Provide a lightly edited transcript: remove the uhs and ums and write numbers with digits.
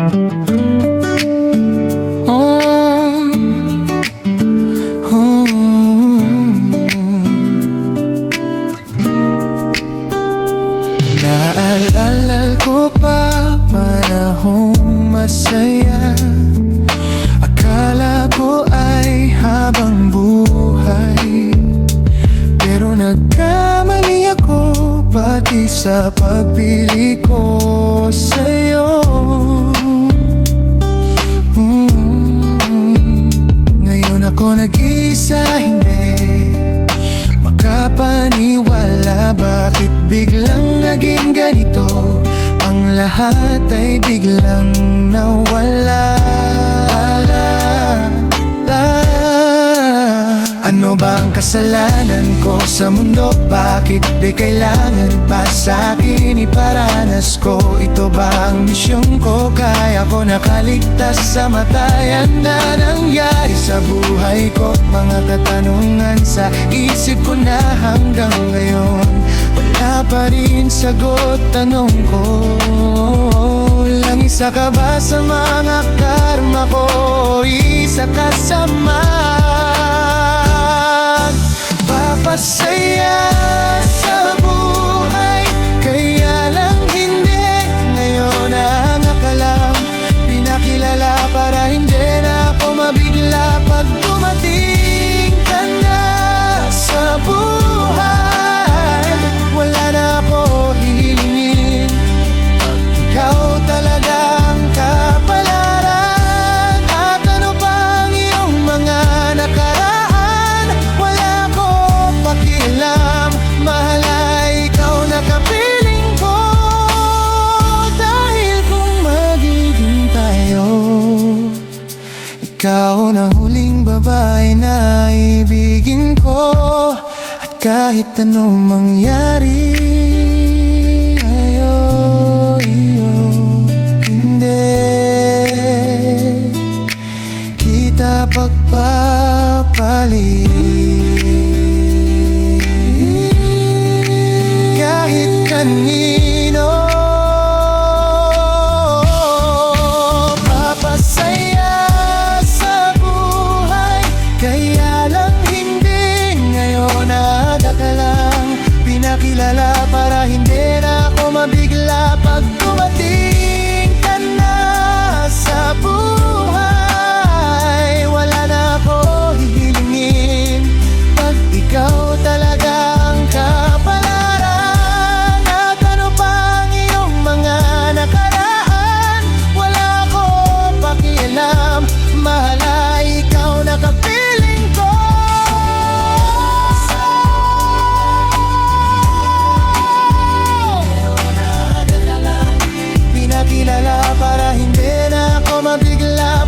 Naalala ko pa panahong masaya. Akala ko ay habang buhay, pero nagkamali ako pati sa pagpili ko sa'yo. Ngayon ako nag-isa, hindi makapaniwala. Bakit biglang naging ganito? Ang lahat ay biglang nawala. Ano ba ang kasalanan ko sa mundo? Bakit di kailangan pa sa'kin iparanas ko? Ito ba ang misyon ko? Kaya ko nakaligtas sa matayan na nangyari sa buhay ko? Mga katanungan sa isip ko na hanggang ngayon wala pa rin sagot. Tanong ko lang, isa ka ba sa mga karma ko? Isa ka sa papasaya sa buhay, kaya lang hindi ngayon ang akalam. Pinakilala para hindi na ako mabigla pag dumating ka na sa buhay. Wala na ako hihingin, ikaw talaga ang kapalaran. At ano pa ang iyong mga nakaraan, wala ko pakialam. Mahal ay ikaw nakapiling ko, dahil kung magiging tayo, ikaw na huling babae na ibigin ko. At kahit anong mangyari, hindi kita pagpapalit. Kahit kanino papasaya sa buhay, kaya lang hindi ngayon nagakalang. Pinakilala para hindi na ako mabigla pag dumating ka na sa buhay. Wala na ako hihilingin pag ikaw talaga ang kapalaran. At ano pa ang iyong mga nakaraan, wala ko pakialam. Mahal ay ikaw nakapiling ko. Pinakilala para hindi na ako mabigla